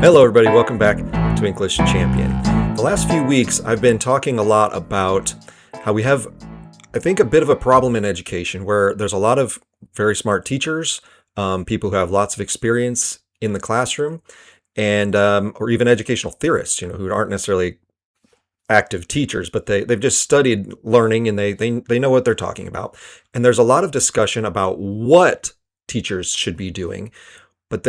Hello, everybody. Welcome back to English Champion. The last few weeks, I've been talking a lot about how we have, I think, a bit of a problem in education where there's a lot of very smart teachers, people who have lots of experience in the classroom, and or even educational theorists, who aren't necessarily active teachers, but they've just studied learning and they know what they're talking about. And there's a lot of discussion about what teachers should be doing. But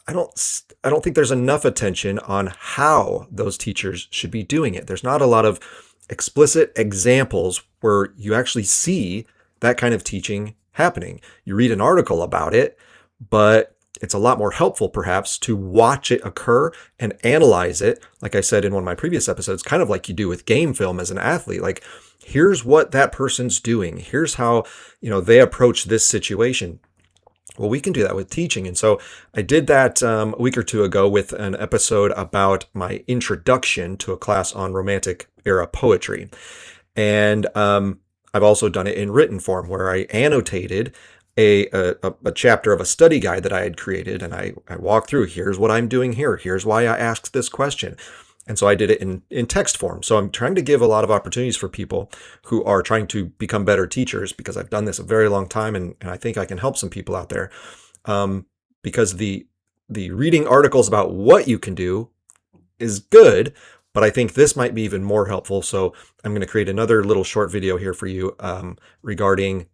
I don't think there's enough attention on how those teachers should be doing it. There's not a lot of explicit examples where you actually see that kind of teaching happening. You read an article about it, but it's a lot more helpful perhaps to watch it occur and analyze it. Like I said in one of my previous episodes, kind of like you do with game film as an athlete. Like, here's what that person's doing. Here's how, they approach this situation. Well, we can do that with teaching. And so I did that a week or two ago with an episode about my introduction to a class on Romantic era poetry. And I've also done it in written form where I annotated a chapter of a study guide that I had created. And I walked through, here's what I'm doing here. Here's why I asked this question. And so I did it in text form. So I'm trying to give a lot of opportunities for people who are trying to become better teachers, because I've done this a very long time and I think I can help some people out there. Because the reading articles about what you can do is good, but I think this might be even more helpful. So I'm going to create another little short video here for you regarding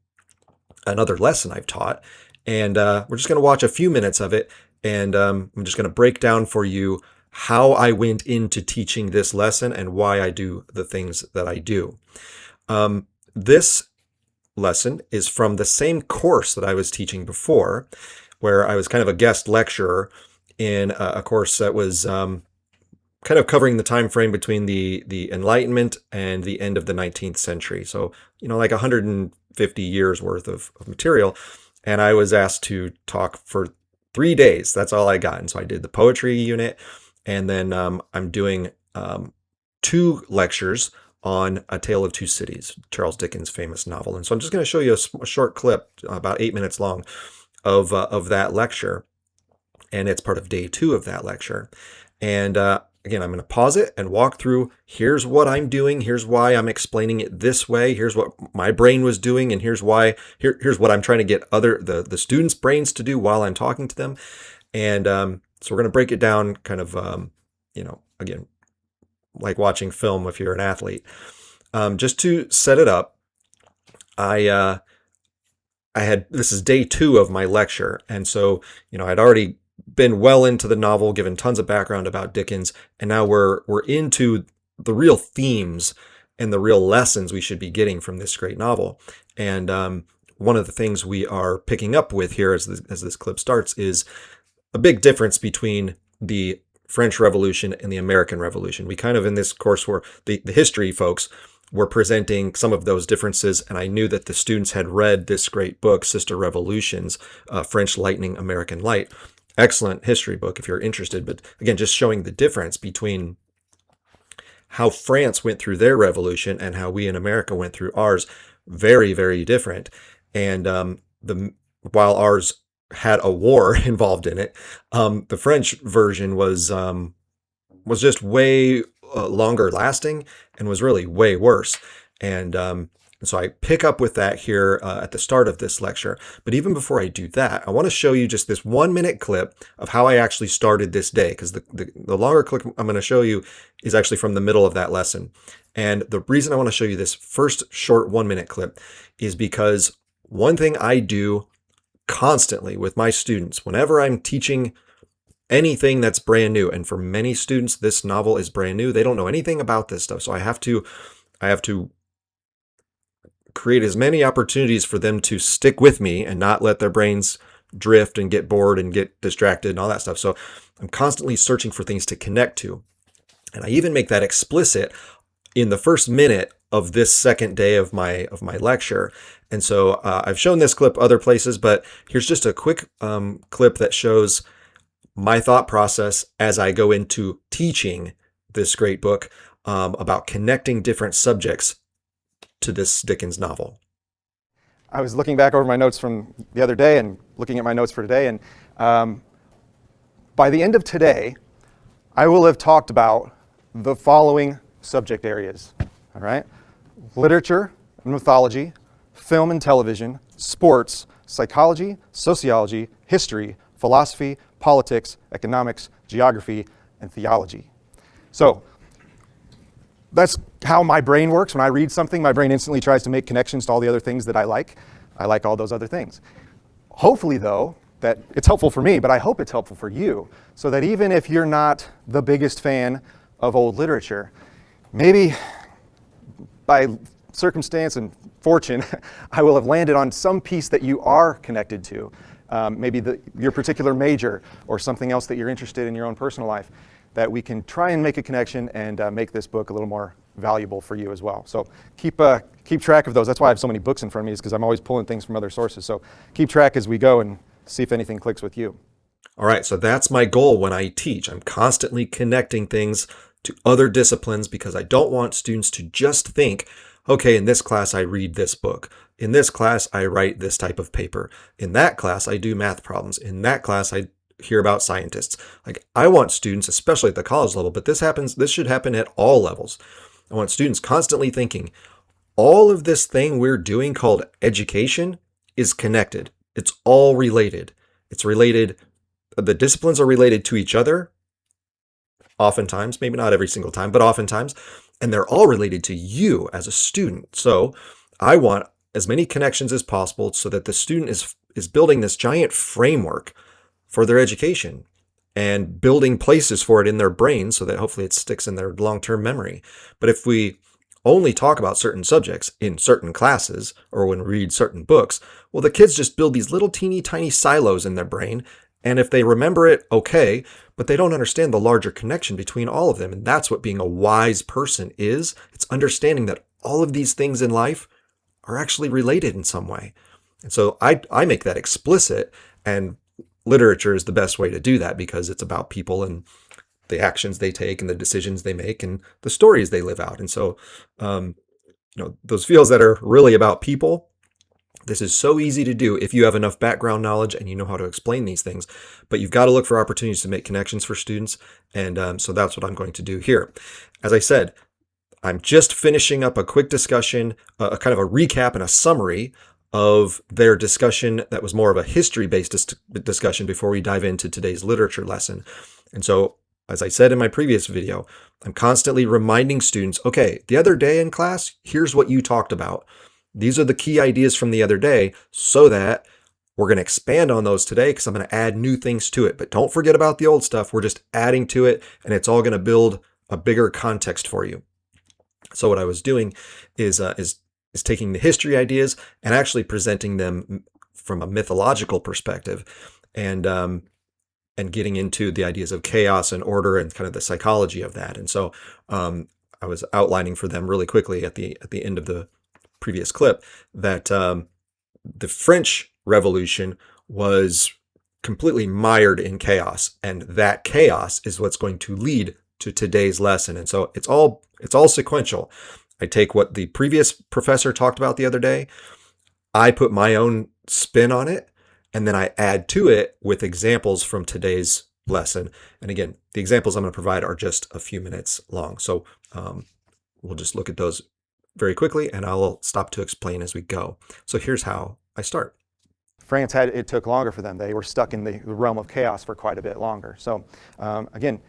another lesson I've taught. And we're just going to watch a few minutes of it. And I'm just going to break down for you how I went into teaching this lesson and why I do the things that I do. This lesson is from the same course that I was teaching before, where I was kind of a guest lecturer in a course that was kind of covering the time frame between the Enlightenment and the end of the 19th century. So, like 150 years worth of material. And I was asked to talk for 3 days. That's all I got. And so I did the poetry unit. And then I'm doing 2 lectures on A Tale of Two Cities, Charles Dickens' famous novel. And so I'm just going to show you a short clip, about 8 minutes long, of that lecture. And it's part of day 2 of that lecture. And again, I'm going to pause it and walk through, here's what I'm doing, here's why I'm explaining it this way, here's what my brain was doing, and here's what I'm trying to get the students' brains to do while I'm talking to them. And so we're going to break it down kind of, again, like watching film if you're an athlete. Just to set it up, this is day 2 of my lecture. And so, I'd already been well into the novel, given tons of background about Dickens. And now we're into the real themes and the real lessons we should be getting from this great novel. And one of the things we are picking up with here as this clip starts is a big difference between the French Revolution and the American Revolution. We kind of, in this course, were the history folks were presenting some of those differences, and I knew that the students had read this great book, Sister Revolutions, French Lightning, American Light. Excellent history book if you're interested, but again, just showing the difference between how France went through their revolution and how we in America went through ours. Very, very different. And while ours had a war involved in it, the French version was just way longer lasting and was really way worse. And so I pick up with that here at the start of this lecture. But even before I do that, I want to show you just this 1-minute clip of how I actually started this day, because the longer clip I'm going to show you is actually from the middle of that lesson. And the reason I want to show you this first short 1-minute clip is because one thing I do constantly with my students, whenever I'm teaching anything that's brand new, and for many students, this novel is brand new. They don't know anything about this stuff. So I have to create as many opportunities for them to stick with me and not let their brains drift and get bored and get distracted and all that stuff. So I'm constantly searching for things to connect to. And I even make that explicit in the first minute of this second day of my lecture. And so I've shown this clip other places, but here's just a quick clip that shows my thought process as I go into teaching this great book about connecting different subjects to this Dickens novel. I was looking back over my notes from the other day and looking at my notes for today, and by the end of today, I will have talked about the following subject areas, all right? Literature and mythology, film and television, sports, psychology, sociology, history, philosophy, politics, economics, geography, and theology. So that's how my brain works. When I read something, my brain instantly tries to make connections to all the other things that I like. I like all those other things. Hopefully, though, that it's helpful for me, but I hope it's helpful for you, so that even if you're not the biggest fan of old literature, maybe by circumstance and fortune, I will have landed on some piece that you are connected to, maybe your particular major or something else that you're interested in your own personal life, that we can try and make a connection and make this book a little more valuable for you as well. So keep track of those. That's why I have so many books in front of me, is because I'm always pulling things from other sources. So keep track as we go and see if anything clicks with you. All right, so that's my goal when I teach. I'm constantly connecting things to other disciplines because I don't want students to just think, okay, in this class I read this book. In this class I write this type of paper. In that class I do math problems. In that class I hear about scientists. Like, I want students, especially at the college level, but this should happen at all levels. I want students constantly thinking, all of this thing we're doing called education is connected. It's all related. It's related. The disciplines are related to each other. Oftentimes, maybe not every single time, but oftentimes, and they're all related to you as a student. So I want as many connections as possible so that the student is building this giant framework for their education and building places for it in their brain so that hopefully it sticks in their long-term memory. But if we only talk about certain subjects in certain classes or when we read certain books, well, the kids just build these little teeny tiny silos in their brain. And if they remember it, okay, but they don't understand the larger connection between all of them. And that's what being a wise person is. It's understanding that all of these things in life are actually related in some way. And so I make that explicit, and literature is the best way to do that because it's about people and the actions they take and the decisions they make and the stories they live out. And so, those fields that are really about people, this is so easy to do if you have enough background knowledge and you know how to explain these things. But you've got to look for opportunities to make connections for students. And so that's what I'm going to do here. As I said, I'm just finishing up a quick discussion, a kind of a recap and a summary of their discussion that was more of a history-based discussion before we dive into today's literature lesson. And so, as I said in my previous video, I'm constantly reminding students, okay, the other day in class, here's what you talked about. These are the key ideas from the other day, so that we're going to expand on those today because I'm going to add new things to it. But don't forget about the old stuff. We're just adding to it, and it's all going to build a bigger context for you. So what I was doing is taking the history ideas and actually presenting them from a mythological perspective, and getting into the ideas of chaos and order and kind of the psychology of that. And so I was outlining for them really quickly at the end of the previous clip that the French Revolution was completely mired in chaos, and that chaos is what's going to lead to today's lesson. And so it's all sequential. I take what the previous professor talked about the other day, I put my own spin on it, and then I add to it with examples from today's lesson. And again, the examples I'm going to provide are just a few minutes long. So we'll just look at those very quickly, and I'll stop to explain as we go. So here's how I start. France it took longer for them. They were stuck in the realm of chaos for quite a bit longer. So again,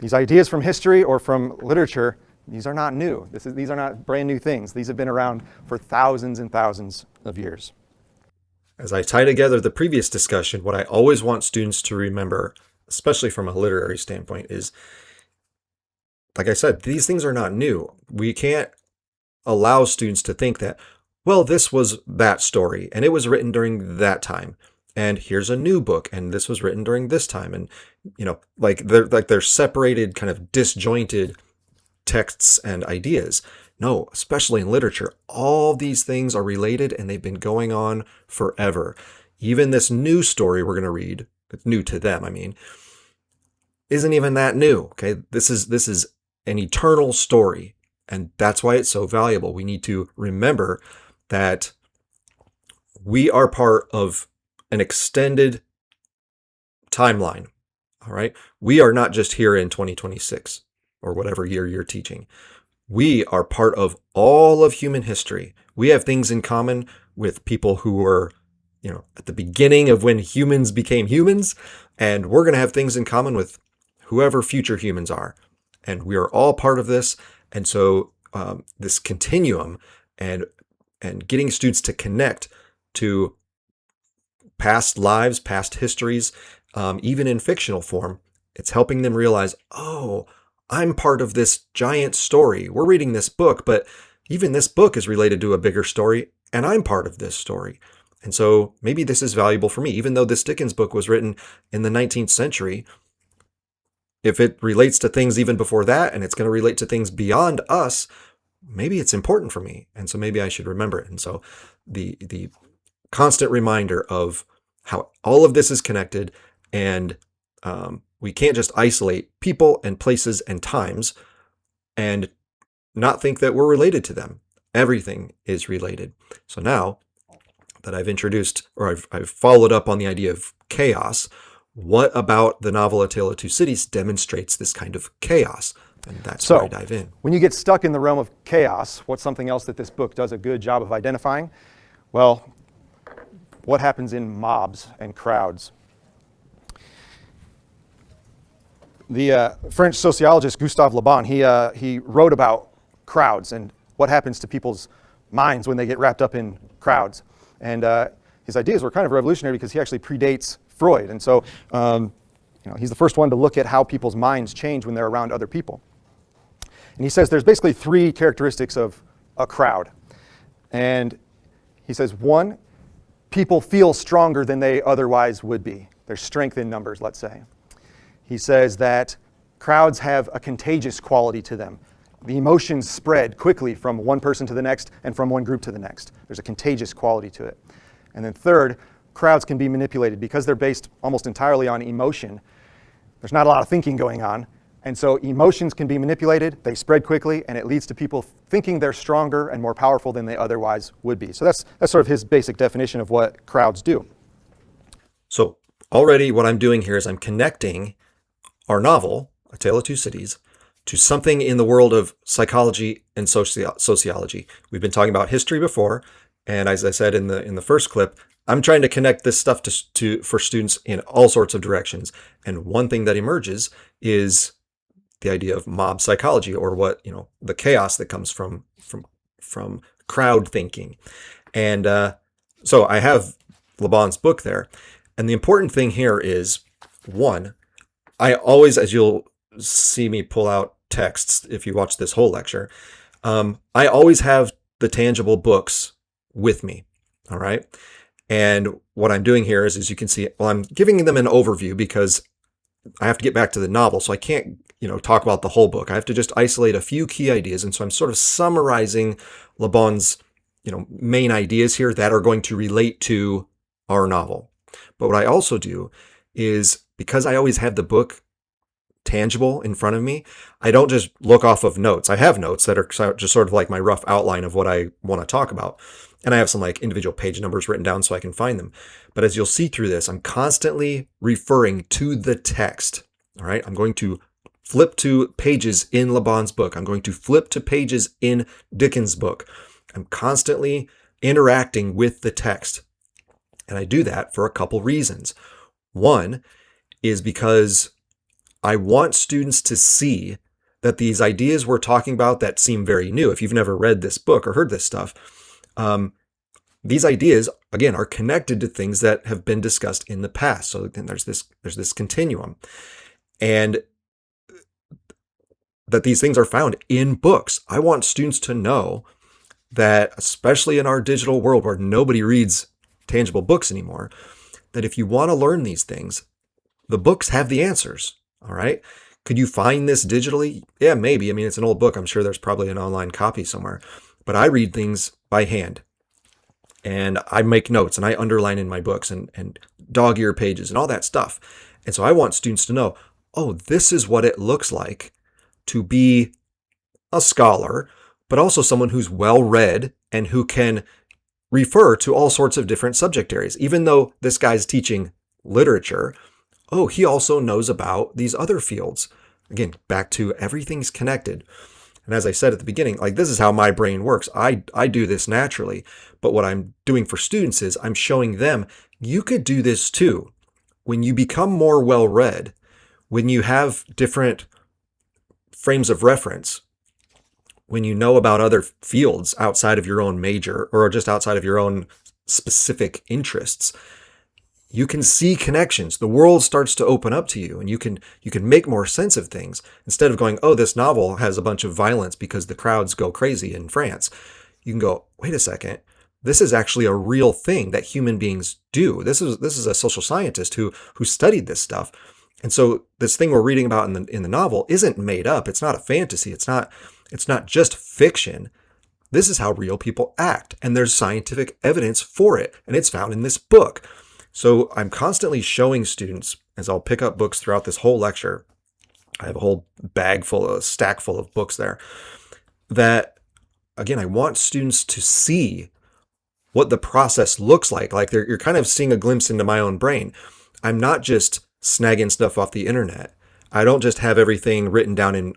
these ideas from history or from literature, these are not new. These are not brand new things. These have been around for thousands and thousands of years. As I tie together the previous discussion, what I always want students to remember, especially from a literary standpoint, is, like I said, these things are not new. We can't allow students to think that, well, this was that story and it was written during that time, and here's a new book and this was written during this time, and they're separated, kind of disjointed texts and ideas. No, especially in literature, all these things are related and they've been going on forever. Even this new story we're going to read, it's new to them, isn't even that new. Okay, this is an eternal story, and that's why it's so valuable. We need to remember that we are part of an extended timeline All right. We are not just here in 2026 or whatever year you're teaching. We are part of all of human history. We have things in common with people who were, at the beginning of when humans became humans, and we're going to have things in common with whoever future humans are. And we are all part of this. And so this continuum and getting students to connect to past lives, past histories, even in fictional form, it's helping them realize, oh, I'm part of this giant story. We're reading this book, but even this book is related to a bigger story, and I'm part of this story. And so maybe this is valuable for me, even though this Dickens book was written in the 19th century. If it relates to things even before that, and it's going to relate to things beyond us, maybe it's important for me. And so maybe I should remember it. And so the constant reminder of how all of this is connected, and we can't just isolate people and places and times and not think that we're related to them. Everything is related. So now that I've introduced, or I've followed up on the idea of chaos, what about the novel A Tale of Two Cities demonstrates this kind of chaos? And that's where I dive in. When you get stuck in the realm of chaos, what's something else that this book does a good job of identifying? Well, what happens in mobs and crowds? The French sociologist Gustave Le Bon, he wrote about crowds and what happens to people's minds when they get wrapped up in crowds. And his ideas were kind of revolutionary because he actually predates Freud. And so he's the first one to look at how people's minds change when they're around other people. And he says there's basically three characteristics of a crowd. And he says, one, people feel stronger than they otherwise would be. There's strength in numbers, let's say. He says that crowds have a contagious quality to them. The emotions spread quickly from one person to the next and from one group to the next. There's a contagious quality to it. And then third, crowds can be manipulated because they're based almost entirely on emotion. There's not a lot of thinking going on. And so emotions can be manipulated, they spread quickly, and it leads to people thinking they're stronger and more powerful than they otherwise would be. So that's sort of his basic definition of what crowds do. So already what I'm doing here is I'm connecting our novel, A Tale of Two Cities, to something in the world of psychology and sociology. We've been talking about history before, and as I said in the first clip, I'm trying to connect this stuff for students in all sorts of directions. And one thing that emerges is the idea of mob psychology, or what, the chaos that comes from crowd thinking. And so I have Le Bon's book there. And the important thing here is, one, I always, as you'll see me pull out texts if you watch this whole lecture, I always have the tangible books with me, all right? And what I'm doing here is, as you can see, I'm giving them an overview because I have to get back to the novel, so I can't, talk about the whole book. I have to just isolate a few key ideas, and so I'm sort of summarizing Le Bon's, main ideas here that are going to relate to our novel. But what I also do is, because I always have the book tangible in front of me, I don't just look off of notes. I have notes that are just sort of like my rough outline of what I want to talk about. And I have some like individual page numbers written down so I can find them. But as you'll see through this, I'm constantly referring to the text. All right. I'm going to flip to pages in Le Bon's book. I'm going to flip to pages in Dickens' book. I'm constantly interacting with the text. And I do that for a couple reasons. One is because I want students to see that these ideas we're talking about that seem very new, if you've never read this book or heard this stuff, these ideas, again, are connected to things that have been discussed in the past. So then there's this continuum, and that these things are found in books. I want students to know that, especially in our digital world where nobody reads tangible books anymore, that if you want to learn these things, the books have the answers. All right. Could you find this digitally? Yeah, maybe. I mean, it's an old book. I'm sure there's probably an online copy somewhere, but I read things by hand, and I make notes and I underline in my books and dog ear pages and all that stuff. And so I want students to know, oh, this is what it looks like to be a scholar, but also someone who's well read and who can refer to all sorts of different subject areas. Even though this guy's teaching literature, oh, he also knows about these other fields. Again, back to everything's connected. And as I said at the beginning, like this is how my brain works. I do this naturally. But what I'm doing for students is I'm showing them you could do this too. When you become more well-read, when you have different frames of reference, when you know about other fields outside of your own major or just outside of your own specific interests, you can see connections. The world starts to open up to you, and you can make more sense of things instead of going, oh, this novel has a bunch of violence because the crowds go crazy in France. You can go, wait a second, this is actually a real thing that human beings do. This is a social scientist who studied this stuff. And so this thing we're reading about in the novel isn't made up. It's not a fantasy. It's not just fiction. This is how real people act, and there's scientific evidence for it, and it's found in this book. So I'm constantly showing students, as I'll pick up books throughout this whole lecture, I have a whole stack full of books there, that, again, I want students to see what the process looks like. Like you're kind of seeing a glimpse into my own brain. I'm not just snagging stuff off the internet. I don't just have everything written down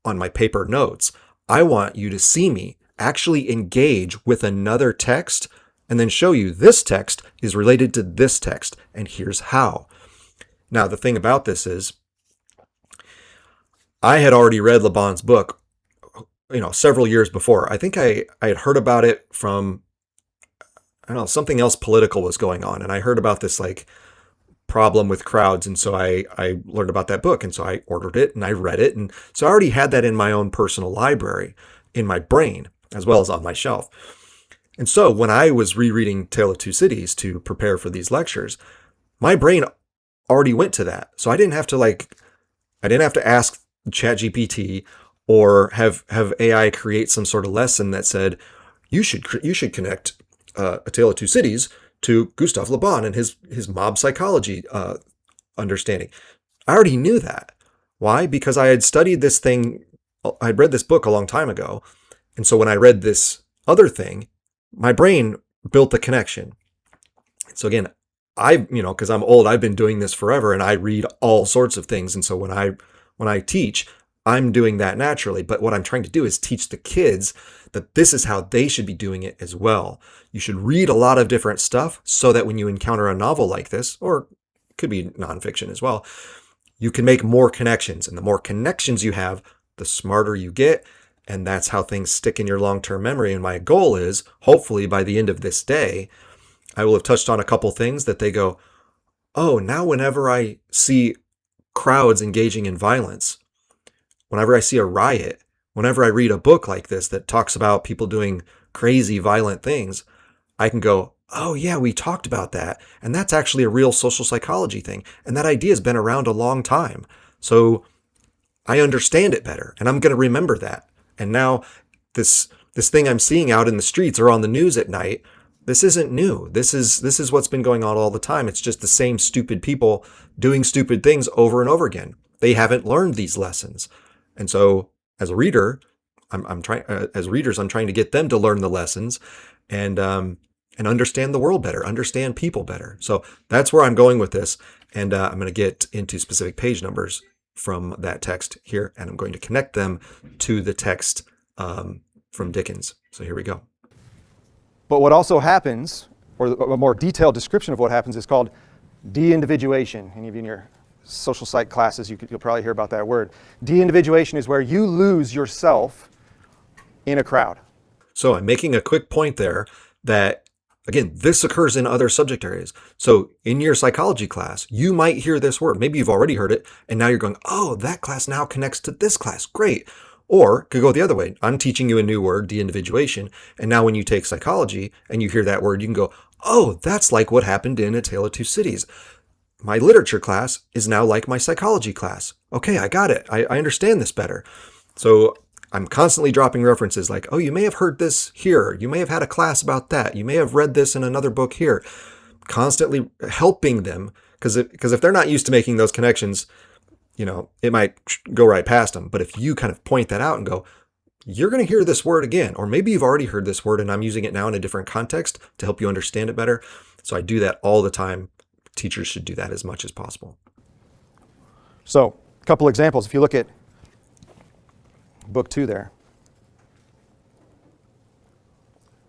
on my paper notes. I want you to see me actually engage with another text and then show you this text is related to this text, and here's how. Now, the thing about this is, I had already read Le Bon's book, several years before. I think I had heard about it from, I don't know, something else political was going on, and I heard about this like problem with crowds, and so I learned about that book, and so I ordered it and I read it, and so I already had that in my own personal library, in my brain, as well as on my shelf. And so when I was rereading Tale of Two Cities to prepare for these lectures, my brain already went to that. So I didn't have to ask ChatGPT or have AI create some sort of lesson that said, you should connect A Tale of Two Cities to Gustave Le Bon and his mob psychology understanding. I already knew that. Why? Because I had studied this thing. I'd read this book a long time ago. And so when I read this other thing, my brain built the connection. So again, because I'm old, I've been doing this forever, and I read all sorts of things. And so when I teach, I'm doing that naturally. But what I'm trying to do is teach the kids that this is how they should be doing it as well. You should read a lot of different stuff so that when you encounter a novel like this, or it could be nonfiction as well, you can make more connections. And the more connections you have, the smarter you get. And that's how things stick in your long-term memory. And my goal is, hopefully by the end of this day, I will have touched on a couple things that they go, oh, now whenever I see crowds engaging in violence, whenever I see a riot, whenever I read a book like this that talks about people doing crazy, violent things, I can go, oh yeah, we talked about that. And that's actually a real social psychology thing. And that idea has been around a long time. So I understand it better, and I'm going to remember that. And now this thing I'm seeing out in the streets or on the news at night, this isn't new. This is what's been going on all the time. It's just the same stupid people doing stupid things over and over again. They haven't learned these lessons. And so as a reader, I'm trying to get them to learn the lessons and understand the world better, understand people better. So that's where I'm going with this. And I'm going to get into specific page numbers from that text here, and I'm going to connect them to the text from Dickens. So here we go. But what also happens, or a more detailed description of what happens, is called de-individuation. Any of you in your social psych classes, you'll probably hear about that word. De-individuation is where you lose yourself in a crowd. So I'm making a quick point there that, again, this occurs in other subject areas. So in your psychology class, you might hear this word. Maybe you've already heard it, and now you're going, oh, that class now connects to this class. Great. Or could go the other way. I'm teaching you a new word, de-individuation, and now when you take psychology and you hear that word, you can go, oh, that's like what happened in A Tale of Two Cities. My literature class is now like my psychology class. Okay, I got it. I understand this better. So I'm constantly dropping references like, oh, you may have heard this here. You may have had a class about that. You may have read this in another book here. Constantly helping them, because if they're not used to making those connections, it might go right past them. But if you kind of point that out and go, you're going to hear this word again, or maybe you've already heard this word and I'm using it now in a different context to help you understand it better. So I do that all the time. Teachers should do that as much as possible. So, a couple examples. If you look at book 2 there,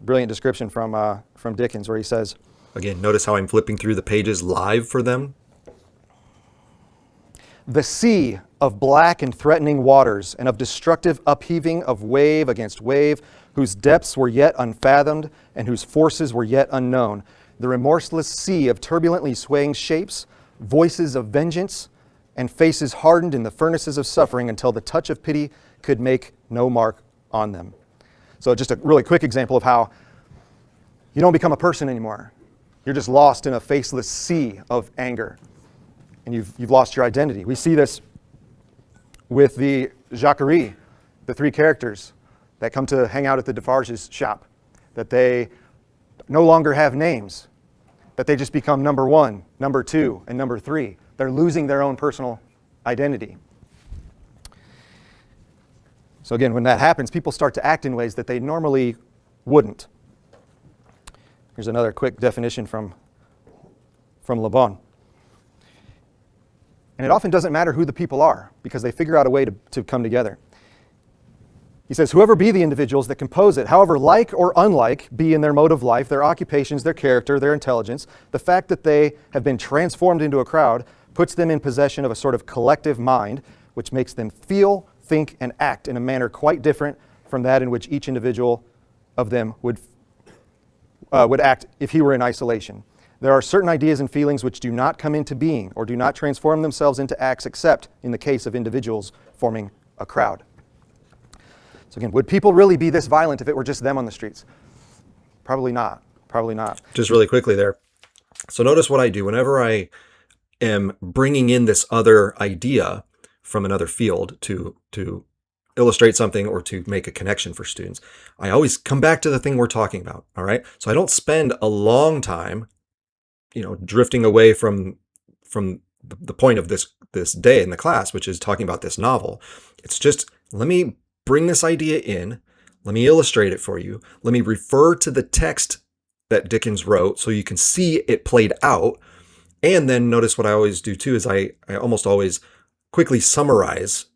brilliant description from Dickens where he says, Again, notice how I'm flipping through the pages live for them. "The sea of black and threatening waters, and of destructive upheaving of wave against wave, whose depths were yet unfathomed, and whose forces were yet unknown. The remorseless sea of turbulently swaying shapes, voices of vengeance, and faces hardened in the furnaces of suffering until the touch of pity could make no mark on them." So just a really quick example of how you don't become a person anymore. You're just lost in a faceless sea of anger, and you've lost your identity. We see this with the Jacquerie, the 3 characters that come to hang out at the Defarge's shop, that they no longer have names, that they just become number 1, number 2, and number 3. They're losing their own personal identity. So again, when that happens, people start to act in ways that they normally wouldn't. Here's another quick definition from Le Bon. And it often doesn't matter who the people are, because they figure out a way to come together. He says, "Whoever be the individuals that compose it, however like or unlike be in their mode of life, their occupations, their character, their intelligence, the fact that they have been transformed into a crowd puts them in possession of a sort of collective mind, which makes them feel, think, and act in a manner quite different from that in which each individual of them would act if he were in isolation. There are certain ideas and feelings which do not come into being or do not transform themselves into acts except in the case of individuals forming a crowd." So again, would people really be this violent if it were just them on the streets? Probably not. Probably not. Just really quickly there. So notice what I do whenever I am bringing in this other idea from another field to illustrate something or to make a connection for students. I always come back to the thing we're talking about, all right? So I don't spend a long time, drifting away from the point of this day in the class, which is talking about this novel. It's just, let me bring this idea in, let me illustrate it for you, let me refer to the text that Dickens wrote so you can see it played out, and then notice what I always do too is I almost always quickly summarize,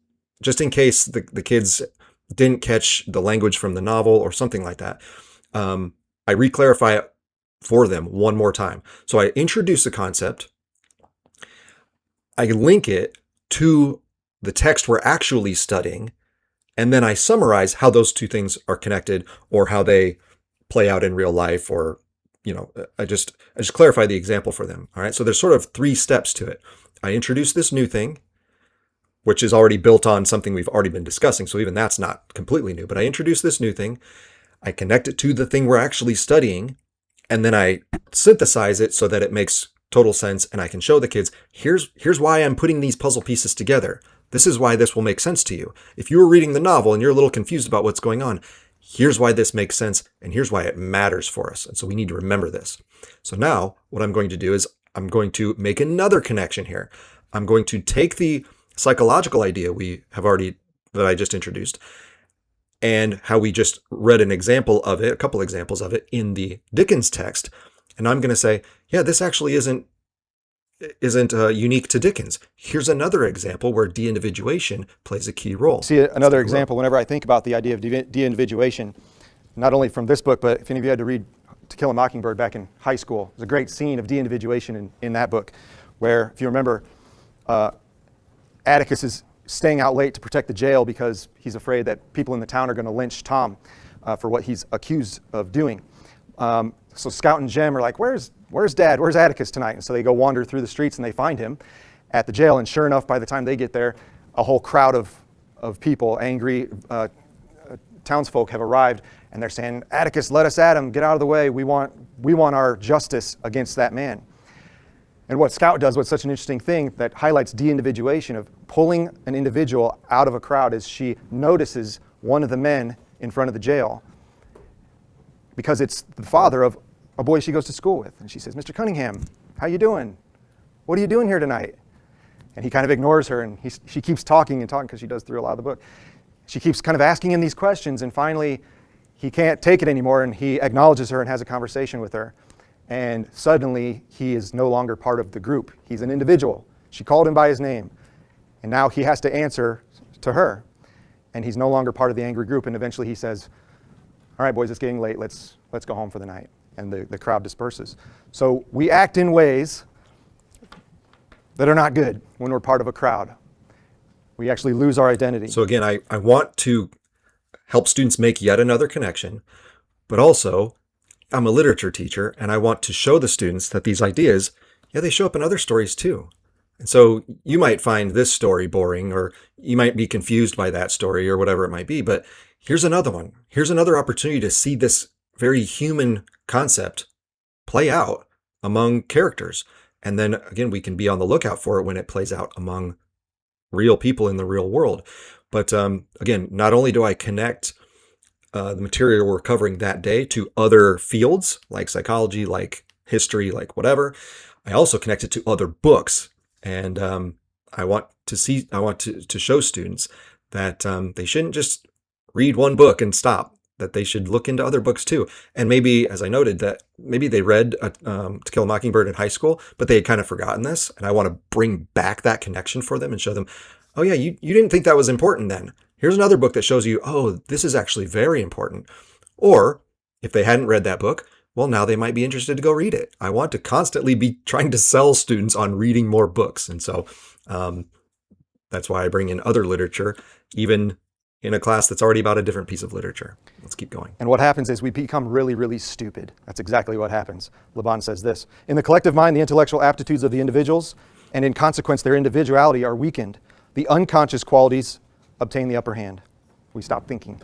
just in case the kids didn't catch the language from the novel or something like that. I re-clarify it for them one more time. So I introduce a concept, I link it to the text we're actually studying, and then I summarize how those two things are connected or how they play out in real life, or I just clarify the example for them. All right. So there's sort of 3 steps to it. I introduce this new thing, which is already built on something we've already been discussing. So even that's not completely new, but I introduce this new thing. I connect it to the thing we're actually studying, and then I synthesize it so that it makes total sense. And I can show the kids, here's why I'm putting these puzzle pieces together. This is why this will make sense to you. If you were reading the novel and you're a little confused about what's going on, here's why this makes sense, and here's why it matters for us. And so we need to remember this. So now what I'm going to do is I'm going to make another connection here. I'm going to take the psychological idea that I just introduced, and how we just read an example of it, a couple examples of it in the Dickens text. And I'm going to say, yeah, this actually isn't unique to Dickens. Here's another example where de-individuation plays a key role. See another example whenever I think about the idea of de-individuation, not only from this book, but if any of you had to read To Kill a Mockingbird back in high school, there's a great scene of de-individuation in that book, where, if you remember, Atticus is staying out late to protect the jail because he's afraid that people in the town are going to lynch Tom for what he's accused of doing. So Scout and Jem are like, where's Dad? Where's Atticus tonight? And so they go wander through the streets and they find him at the jail. And sure enough, by the time they get there, a whole crowd of people, angry townsfolk, have arrived, and they're saying, Atticus, let us at him. Get out of the way. We want our justice against that man. And what Scout does, what's such an interesting thing that highlights de-individuation, of pulling an individual out of a crowd, is she notices one of the men in front of the jail, because it's the father of a boy she goes to school with. And she says, Mr. Cunningham, how you doing? What are you doing here tonight? And he kind of ignores her, and she keeps talking and talking, because she does through a lot of the book. She keeps kind of asking him these questions, and finally he can't take it anymore, and he acknowledges her and has a conversation with her. And suddenly he is no longer part of the group. He's an individual. She called him by his name, And now he has to answer to her. And he's no longer part of the angry group. And eventually he says, all right, boys, it's getting late. Let's go home for the night. And the crowd disperses. So we act in ways that are not good when we're part of a crowd. We actually lose our identity. So again, I want to help students make yet another connection, but also I'm a literature teacher and I want to show the students that these ideas, yeah, they show up in other stories too. And so you might find this story boring, or you might be confused by that story or whatever it might be, but here's another one. Here's another opportunity to see this very human concept play out among characters. And then again, we can be on the lookout for it when it plays out among real people in the real world. But again, not only do I connect the material we're covering that day to other fields like psychology, like history, like whatever, I also connect it to other books. And I want to show students that they shouldn't just read one book and stop, that they should look into other books too. And maybe, as I noted, that maybe they read To Kill a Mockingbird in high school, but they had kind of forgotten this. And I want to bring back that connection for them and show them, oh yeah, you didn't think that was important then. Here's another book that shows you, oh, this is actually very important. Or if they hadn't read that book, well, now they might be interested to go read it. I want to constantly be trying to sell students on reading more books. And so that's why I bring in other literature, even in a class that's already about a different piece of literature. Let's keep going. And what happens is we become really, really stupid. That's exactly what happens. Laban says this: in the collective mind, the intellectual aptitudes of the individuals, and in consequence, their individuality, are weakened. The unconscious qualities obtain the upper hand. We stop thinking.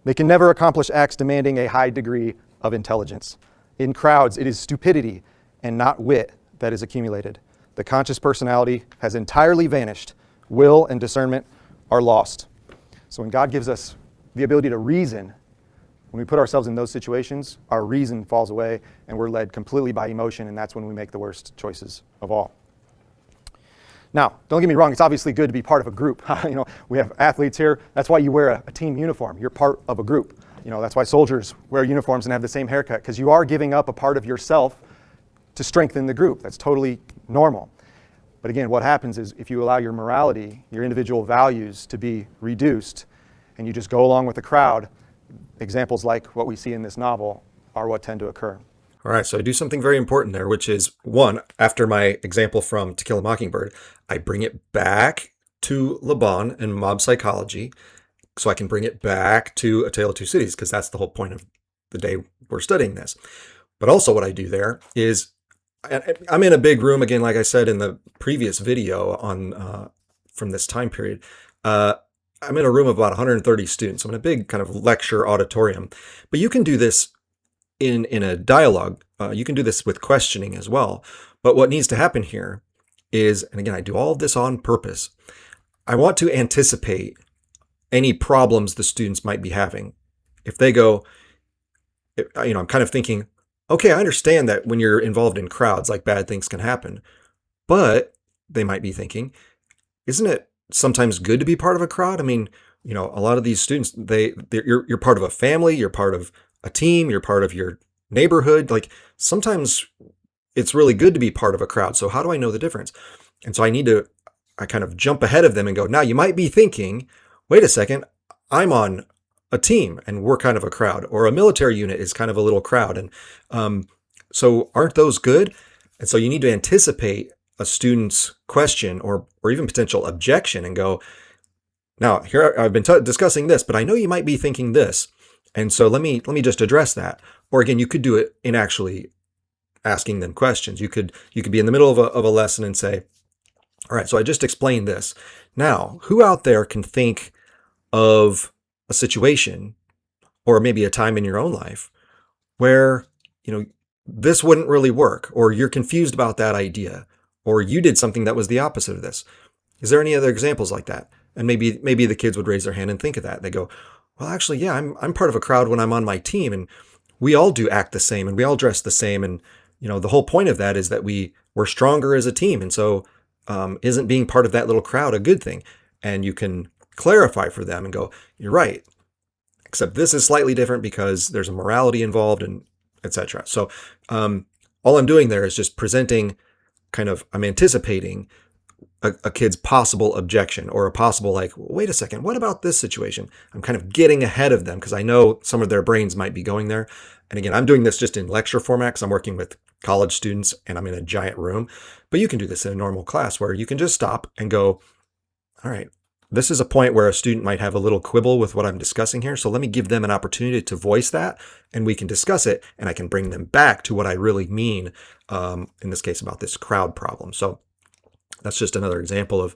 They can never accomplish acts demanding a high degree of intelligence. In crowds, it is stupidity and not wit that is accumulated. The conscious personality has entirely vanished. Will and discernment are lost. So when God gives us the ability to reason, when we put ourselves in those situations, our reason falls away and we're led completely by emotion, and that's when we make the worst choices of all. Now, don't get me wrong, it's obviously good to be part of a group. We have athletes here. That's why you wear a team uniform. You're part of a group. That's why soldiers wear uniforms and have the same haircut, because you are giving up a part of yourself to strengthen the group. That's totally normal. But again, what happens is if you allow your morality, your individual values to be reduced, and you just go along with the crowd, examples like what we see in this novel are what tend to occur. All right, so I do something very important there, which is, one, after my example from To Kill a Mockingbird, I bring it back to Laban and mob psychology, so I can bring it back to A Tale of Two Cities, because that's the whole point of the day we're studying this. But also what I do there is, I'm in a big room, again, like I said in the previous video on from this time period, I'm in a room of about 130 students. I'm in a big kind of lecture auditorium. But you can do this in a dialogue. You can do this with questioning as well. But what needs to happen here is, and again, I do all of this on purpose, I want to anticipate any problems the students might be having. If they go, I'm kind of thinking, okay, I understand that when you're involved in crowds, like bad things can happen. But they might be thinking, isn't it sometimes good to be part of a crowd? I mean, a lot of these students, you're part of a family, you're part of a team, you're part of your neighborhood. Like sometimes it's really good to be part of a crowd. So how do I know the difference? And so I kind of jump ahead of them and go, now you might be thinking, wait a second, I'm on a team and we're kind of a crowd, or a military unit is kind of a little crowd. And so aren't those good? And so you need to anticipate a student's question or even potential objection and go, now here I've been discussing this, but I know you might be thinking this. And so let me just address that. Or again, you could do it in actually asking them questions. You could be in the middle of a lesson and say, all right, so I just explained this. Now, who out there can think of a situation or maybe a time in your own life where, this wouldn't really work, or you're confused about that idea, or you did something that was the opposite of this? Is there any other examples like that? And maybe the kids would raise their hand and think of that. They go, well, actually, yeah, I'm part of a crowd when I'm on my team, and we all do act the same and we all dress the same. And, the whole point of that is that we're stronger as a team. And so isn't being part of that little crowd a good thing? And you can clarify for them and go, you're right, except this is slightly different because there's a morality involved, and etc. So all I'm doing there is just presenting I'm anticipating a kid's possible objection or a possible like, wait a second, what about this situation? I'm kind of getting ahead of them because I know some of their brains might be going there. And again, I'm doing this just in lecture format because I'm working with college students and I'm in a giant room. But you can do this in a normal class where you can just stop and go, all right, this is a point where a student might have a little quibble with what I'm discussing here. So let me give them an opportunity to voice that and we can discuss it and I can bring them back to what I really mean, in this case about this crowd problem. So that's just another example of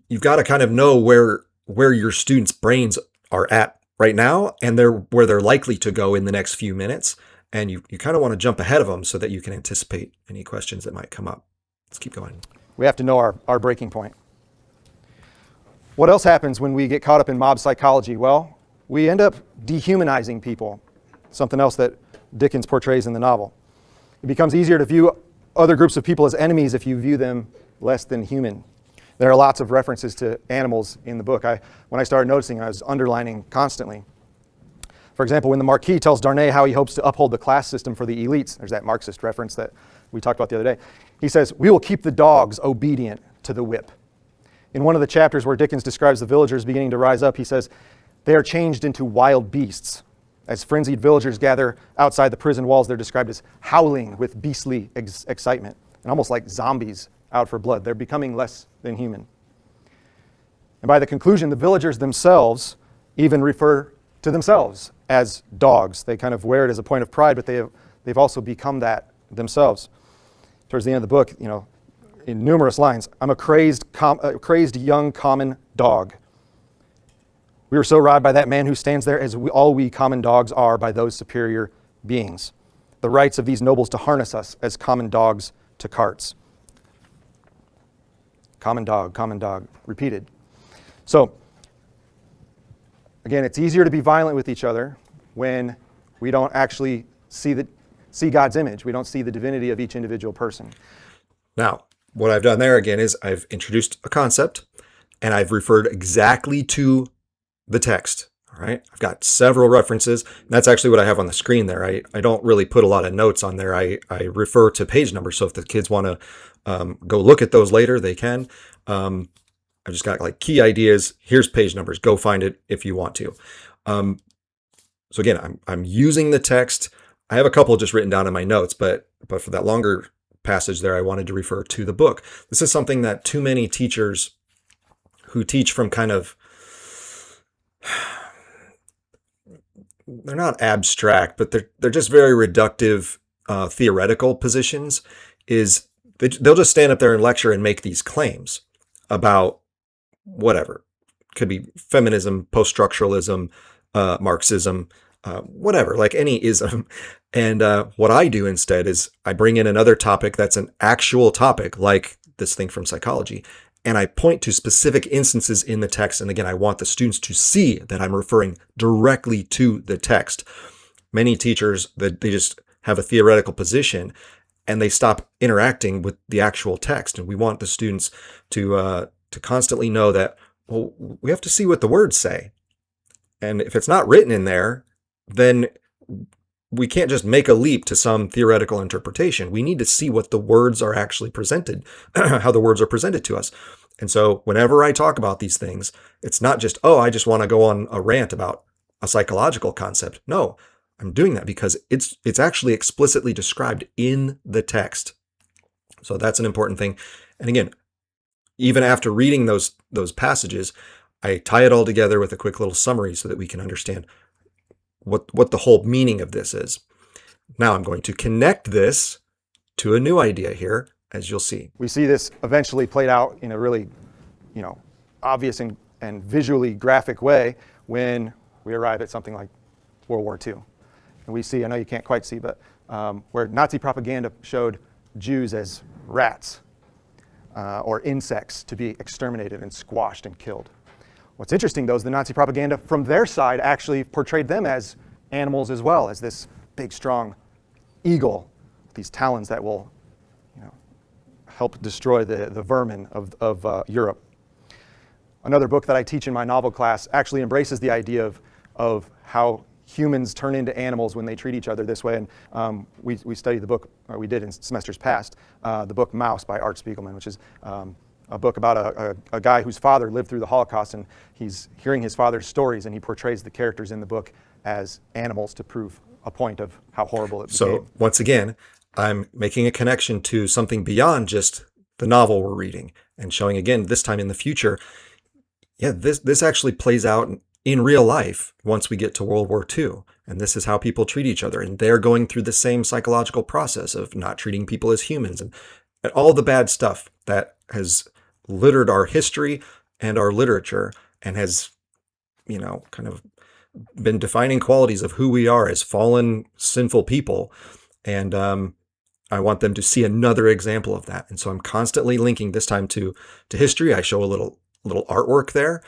you've got to kind of know where your students' brains are at right now and where they're likely to go in the next few minutes. And you kind of want to jump ahead of them so that you can anticipate any questions that might come up. Let's keep going. We have to know our breaking point. What else happens when we get caught up in mob psychology? Well, we end up dehumanizing people, something else that Dickens portrays in the novel. It becomes easier to view other groups of people as enemies if you view them less than human. There are lots of references to animals in the book. When I started noticing, I was underlining constantly. For example, when the Marquis tells Darnay how he hopes to uphold the class system for the elites, there's that Marxist reference that we talked about the other day. He says, "We will keep the dogs obedient to the whip." In one of the chapters where Dickens describes the villagers beginning to rise up, he says, "They are changed into wild beasts. As frenzied villagers gather outside the prison walls, they're described as howling with beastly excitement, and almost like zombies out for blood. They're becoming less than human." And by the conclusion, the villagers themselves even refer to themselves as dogs. They kind of wear it as a point of pride, but they've also become that themselves. Towards the end of the book, in numerous lines, "I'm a crazed young common dog. We were so robbed by that man who stands there as all we common dogs are by those superior beings. The rights of these nobles to harness us as common dogs to carts." Common dog, repeated. So, again, it's easier to be violent with each other when we don't actually see God's image. We don't see the divinity of each individual person. Now, what I've done there again is I've introduced a concept and I've referred exactly to the text. All right. I've got several references. And that's actually what I have on the screen there. I don't really put a lot of notes on there. I refer to page numbers. So if the kids want to go look at those later, they can. I've just got like key ideas. Here's page numbers. Go find it if you want to. So again, I'm using the text. I have a couple just written down in my notes, but for that longer passage there, I wanted to refer to the book. This is something that too many teachers who teach from kind of, they're not abstract, but they're just very reductive theoretical positions, is they'll just stand up there and lecture and make these claims about whatever. Could be feminism, post-structuralism, Marxism, whatever, like any ism. And what I do instead is I bring in another topic that's an actual topic, like this thing from psychology, and I point to specific instances in the text. And again, I want the students to see that I'm referring directly to the text. Many teachers, they just have a theoretical position and they stop interacting with the actual text. And we want the students to constantly know that, well, we have to see what the words say. And if it's not written in there, then we can't just make a leap to some theoretical interpretation. We need to see what the words are actually presented, how the words are presented to us. And so whenever I talk about these things, it's not just, oh, I just want to go on a rant about a psychological concept. No, I'm doing that because it's actually explicitly described in the text. So that's an important thing. And again, even after reading those passages, I tie it all together with a quick little summary so that we can understand what the whole meaning of this is. Now I'm going to connect this to a new idea here, as you'll see. We see this eventually played out in a really, obvious and visually graphic way when we arrive at something like World War II. And we see, I know you can't quite see, but where Nazi propaganda showed Jews as rats or insects to be exterminated and squashed and killed. What's interesting, though, is the Nazi propaganda from their side actually portrayed them as animals as well, as this big, strong eagle, these talons that will help destroy the vermin of Europe. Another book that I teach in my novel class actually embraces the idea of how humans turn into animals when they treat each other this way. And we studied the book, or we did in semesters past, the book Mouse by Art Spiegelman, which is a book about a guy whose father lived through the Holocaust, and he's hearing his father's stories, and he portrays the characters in the book as animals to prove a point of how horrible it became. So once again, I'm making a connection to something beyond just the novel we're reading and showing again, this time in the future, yeah, this actually plays out in real life once we get to World War II. And this is how people treat each other. And they're going through the same psychological process of not treating people as humans and all the bad stuff that has littered our history and our literature and has, kind of been defining qualities of who we are as fallen, sinful people. And I want them to see another example of that. And so I'm constantly linking this time to history. I show a little artwork there.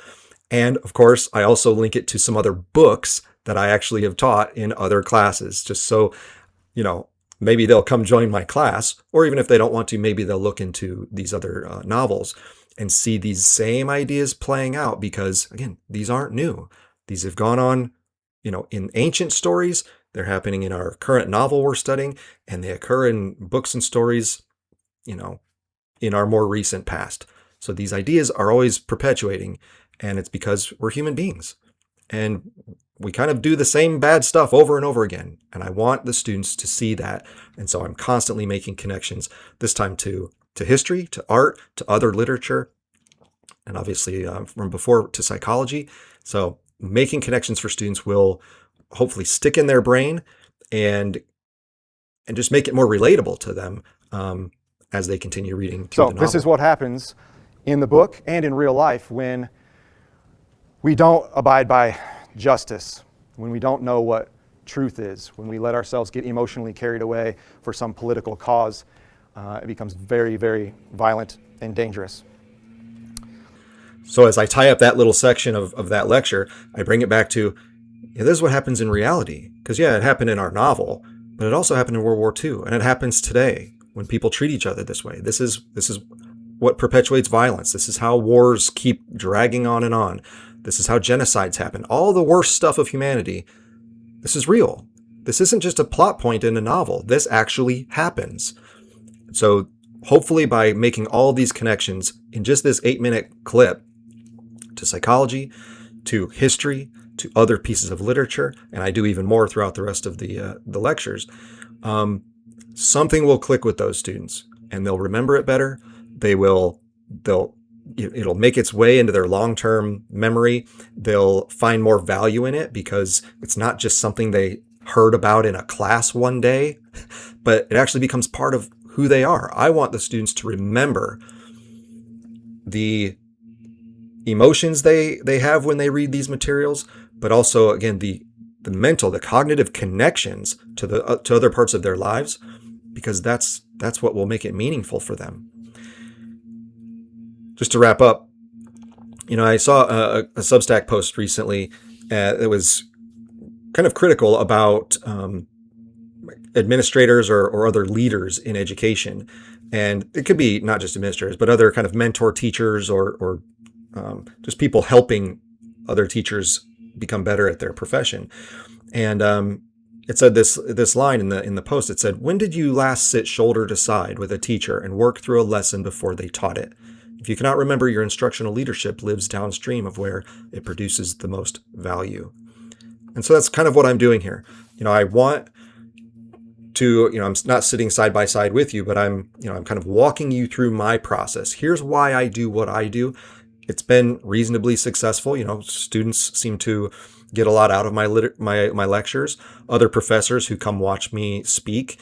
And of course, I also link it to some other books that I actually have taught in other classes, just so, maybe they'll come join my class, or even if they don't want to, maybe they'll look into these other novels and see these same ideas playing out, because again, these aren't new. These have gone on, in ancient stories. They're happening in our current novel we're studying, and they occur in books and stories, in our more recent past. So these ideas are always perpetuating, and it's because we're human beings. And we kind of do the same bad stuff over and over again. And I want the students to see that. And so I'm constantly making connections, this time to history, to art, to other literature, and obviously from before to psychology. So making connections for students will hopefully stick in their brain and just make it more relatable to them as they continue reading through the novel. This is what happens in the book and in real life when we don't abide by justice, when we don't know what truth is, when we let ourselves get emotionally carried away for some political cause. It becomes very, very violent and dangerous. So as I tie up that little section of that lecture, I bring it back to, this is what happens in reality. Because it happened in our novel, but it also happened in World War II, and it happens today when people treat each other this way. This is what perpetuates violence. This is how wars keep dragging on and on. This is how genocides happen. All the worst stuff of humanity, this is real. This isn't just a plot point in a novel. This actually happens. So hopefully by making all these connections in just this 8-minute clip to psychology, to history, to other pieces of literature, and I do even more throughout the rest of the lectures, something will click with those students and they'll remember it better. It'll make its way into their long-term memory. They'll find more value in it because it's not just something they heard about in a class one day, but it actually becomes part of who they are. I want the students to remember the emotions they have when they read these materials, but also, again, the cognitive connections to other parts of their lives, because that's what will make it meaningful for them. Just to wrap up, I saw a Substack post recently that was kind of critical about administrators or other leaders in education. And it could be not just administrators, but other kind of mentor teachers or just people helping other teachers become better at their profession. And it said this line in the post. It said, "When did you last sit shoulder to side with a teacher and work through a lesson before they taught it? If you cannot remember, your instructional leadership lives downstream of where it produces the most value." And so that's kind of what I'm doing here. I want to, I'm not sitting side by side with you, but I'm kind of walking you through my process. Here's why I do what I do. It's been reasonably successful. Students seem to get a lot out of my lectures. Other professors who come watch me speak,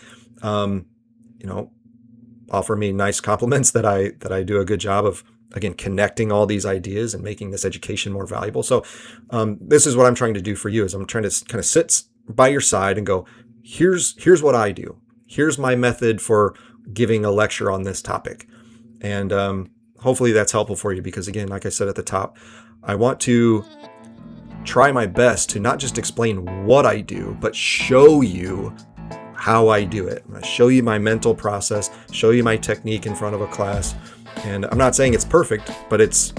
offer me nice compliments that I do a good job of, again, connecting all these ideas and making this education more valuable. So this is what I'm trying to do for you, is I'm trying to kind of sit by your side and go, here's what I do. Here's my method for giving a lecture on this topic. And hopefully that's helpful for you, because again, like I said at the top, I want to try my best to not just explain what I do, but show you how I do it. I'm going to show you my mental process, show you my technique in front of a class. And I'm not saying it's perfect, but it's,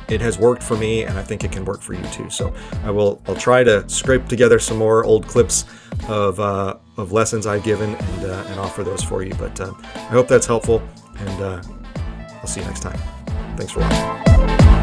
it has worked for me, and I think it can work for you too. So I'll try to scrape together some more old clips of lessons I've given and offer those for you. But I hope that's helpful, and I'll see you next time. Thanks for watching.